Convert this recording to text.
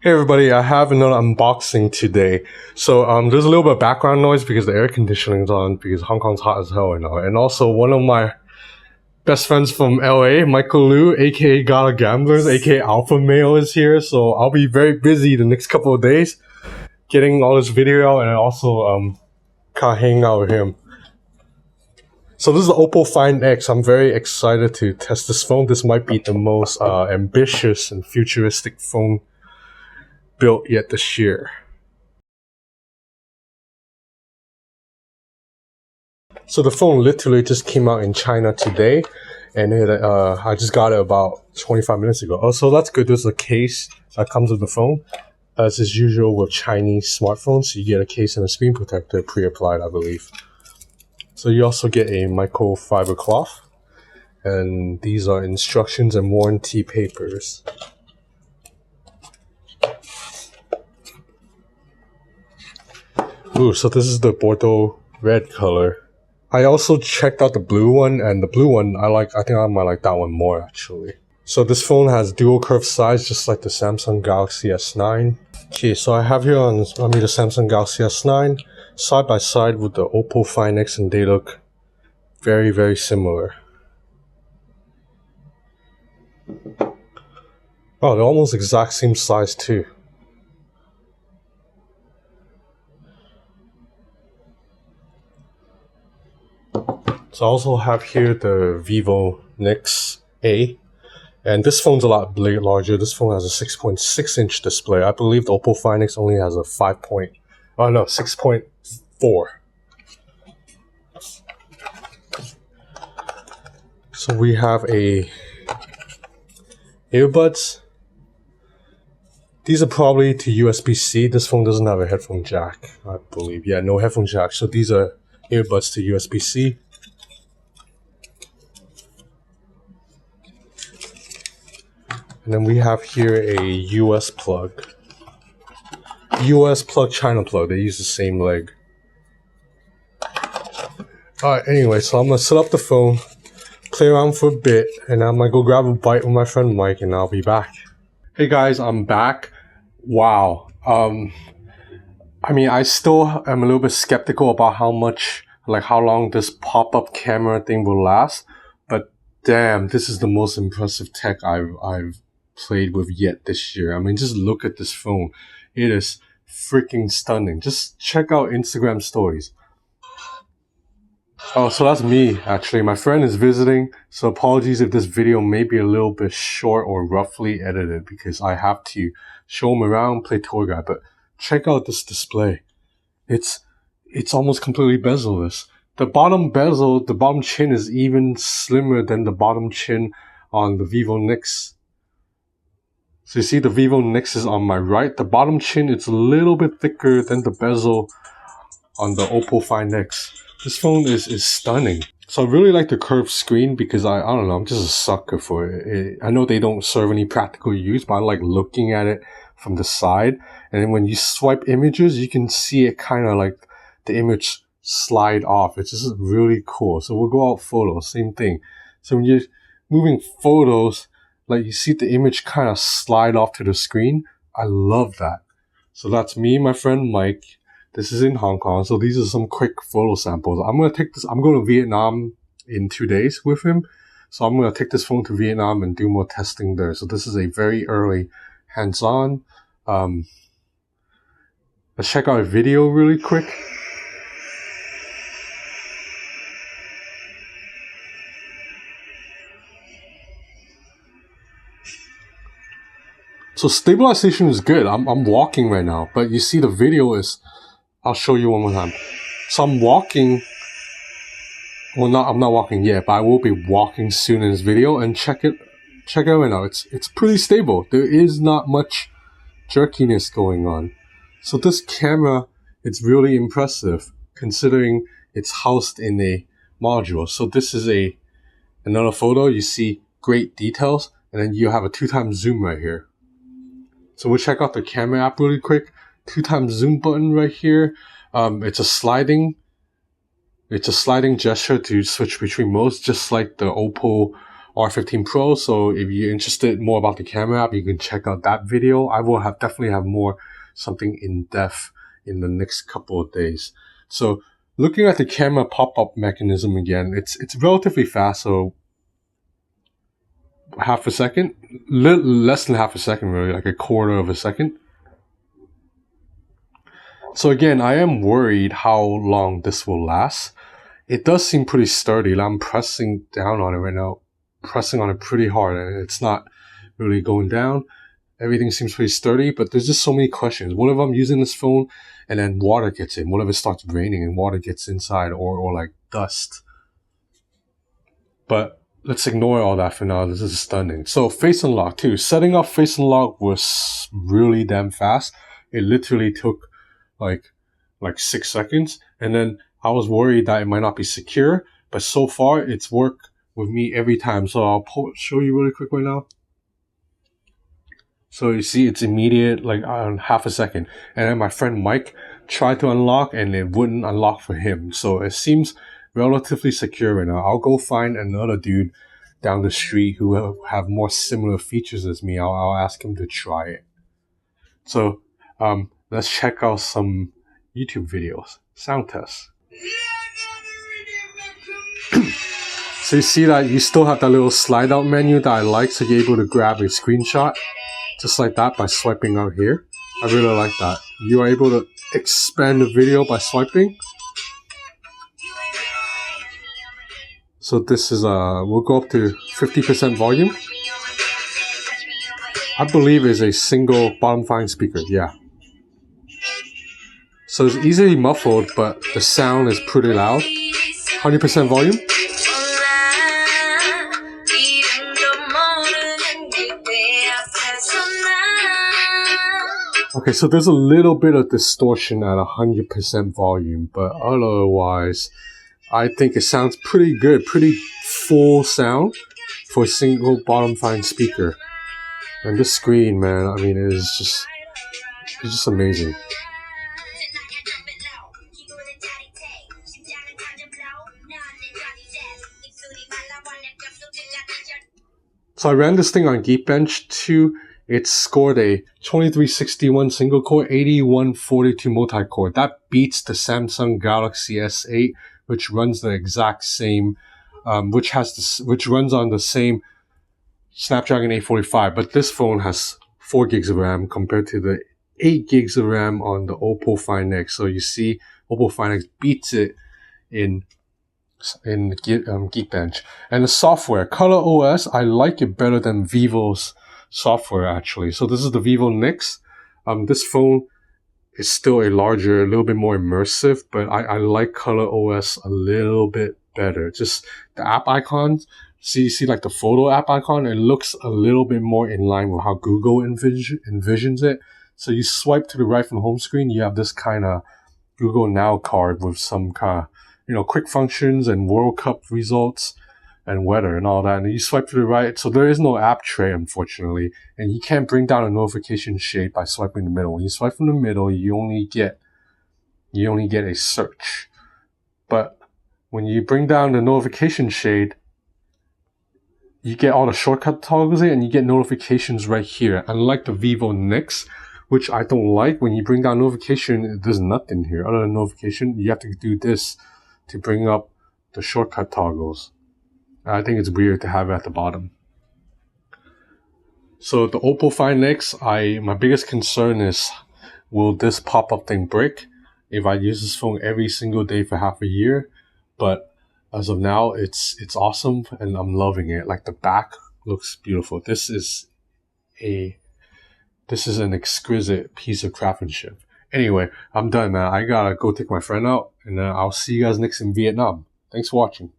Hey everybody, I have another unboxing today. So there's a little bit of background noise because the air conditioning's on because Hong Kong's hot as hell right now. And also one of my best friends from LA, Michael Liu, aka Gala Gamblers, aka Alpha Male is here. So I'll be very busy the next couple of days getting all this video out and also kind of hanging out with him. So this is the Oppo Find X. I'm very excited to test this phone. This might be the most ambitious and futuristic phone built yet this year. So the phone literally just came out in China today, and I just got it about 25 minutes ago. Oh, so that's good. There's a case that comes with the phone. As is usual with Chinese smartphones, you get a case and a screen protector pre-applied, I believe. So you also get a microfiber cloth, and these are instructions and warranty papers. Ooh, so this is the Bordeaux red color. I also checked out the blue one, and the blue one I think I might like that one more actually. So this phone has dual curved sides just like the Samsung Galaxy S9. Okay, so I have here on me the Samsung Galaxy S9 side by side with the Oppo Find X, and they look very, very similar. Oh, they're almost exact same size too. So I also have here the Vivo Nix A, and this phone's a lot larger. This phone has a 6.6-inch display. I believe the Oppo Find X only has a 6.4. So we have earbuds. These are probably to USB-C. This phone doesn't have a headphone jack, I believe. Yeah, no headphone jack. So these are earbuds to USB-C. And then we have here a US plug. US plug, China plug. They use the same leg. Alright, anyway, so I'm going to set up the phone, play around for a bit, and I'm going to go grab a bite with my friend Mike, and I'll be back. Hey guys, I'm back. Wow. I mean, I still am a little bit skeptical about how long this pop-up camera thing will last. But damn, this is the most impressive tech I've played with yet this year. I mean, just look at this phone. It is freaking stunning. Just check out Instagram stories. Oh, so that's me actually. My friend is visiting, so apologies if this video may be a little bit short or roughly edited because I have to show him around, play tour guide. But check out this display. It's almost completely bezel-less. The bottom bezel, the bottom chin is even slimmer than the bottom chin on the Vivo Nix. So you see the Vivo Nix is on my right. The bottom chin, it's a little bit thicker than the bezel on the Oppo Find X. This phone is stunning. So I really like the curved screen because I don't know, I'm just a sucker for it. I know they don't serve any practical use, but I like looking at it from the side. And then when you swipe images, you can see it kind of like the image slide off. It's just really cool. So we'll go out photos, same thing. So when you're moving photos, like you see the image kind of slide off to the screen. I love that. So that's me, my friend Mike. This is in Hong Kong. So these are some quick photo samples. I'm going to Vietnam in 2 days with him. So I'm going to take this phone to Vietnam and do more testing there. So this is a very early hands-on. Let's check out a video really quick. So stabilization is good. I'm walking right now, but you see the video is, I'll show you one more time. So I'm walking. Well, I'm not walking yet, but I will be walking soon in this video, and check it out right now. It's pretty stable. There is not much jerkiness going on. So this camera, it's really impressive considering it's housed in a module. So this is another photo. You see great details, and then you have a 2x zoom right here. So we'll check out the camera app really quick. 2x zoom button right here. It's a sliding gesture to switch between modes, just like the Oppo R15 Pro. So if you're interested more about the camera app, you can check out that video. I will definitely have more something in depth in the next couple of days. So looking at the camera pop-up mechanism again, it's relatively fast. So half a second, less than half a second, really, like a quarter of a second. So again, I am worried how long this will last. It does seem pretty sturdy. I'm pressing down on it right now, pressing on it pretty hard, and it's not really going down. Everything seems pretty sturdy, but there's just so many questions. What if I'm using this phone and then water gets in? What if it starts raining and water gets inside, or like dust? But let's ignore all that for now. This is stunning. So face unlock too. Setting up face unlock was really damn fast. It literally took like 6 seconds, and then I was worried that it might not be secure, but so far it's worked with me every time. So I'll show you really quick right now. So you see it's immediate, like half a second. And then my friend Mike tried to unlock and it wouldn't unlock for him. So it seems relatively secure right now. I'll go find another dude down the street who have more similar features as me. I'll ask him to try it. So let's check out some YouTube videos. Sound test. So you see that you still have that little slide out menu that I like, so you're able to grab a screenshot just like that by swiping out here. I really like that. You are able to expand the video by swiping. So this is we'll go up to 50% volume. I believe is a single bottom fine speaker, yeah. So it's easily muffled, but the sound is pretty loud. 100% volume. Okay, so there's a little bit of distortion at 100% volume, but otherwise, I think it sounds pretty good, pretty full sound for a single bottom fine speaker. And this screen, man, I mean, it's just amazing. So I ran this thing on Geekbench 2. It scored a 2361 single core, 8142 multi-core. That beats the Samsung Galaxy S8, which runs the exact same, which runs on the same Snapdragon 845. But this phone has 4 gigs of RAM compared to the 8 gigs of RAM on the Oppo Find X. So you see, Oppo Find X beats it in Geekbench. And the software, Color OS, I like it better than Vivo's software actually. So this is the Vivo Nix. This phone is still a little bit more immersive, but I like Color OS a little bit better. Just the app icons, you see like the photo app icon, it looks a little bit more in line with how Google envisions it. So you swipe to the right from the home screen, you have this kind of Google Now card with some kind of, quick functions and World Cup results and weather and all that. And you swipe to the right, so there is no app tray, unfortunately. And you can't bring down a notification shade by swiping the middle. When you swipe from the middle, you only get a search. But when you bring down the notification shade, you get all the shortcut toggles in and you get notifications right here. Unlike the Vivo Nix, which I don't like, when you bring down notification, there's nothing here other than notification. You have to do this to bring up the shortcut toggles. I think it's weird to have it at the bottom. So the Oppo Find X, my biggest concern is, will this pop-up thing break if I use this phone every single day for half a year? But as of now, it's awesome and I'm loving it. Like the back looks beautiful. This is an exquisite piece of craftsmanship. Anyway, I'm done, man. I gotta go take my friend out, and I'll see you guys next in Vietnam. Thanks for watching.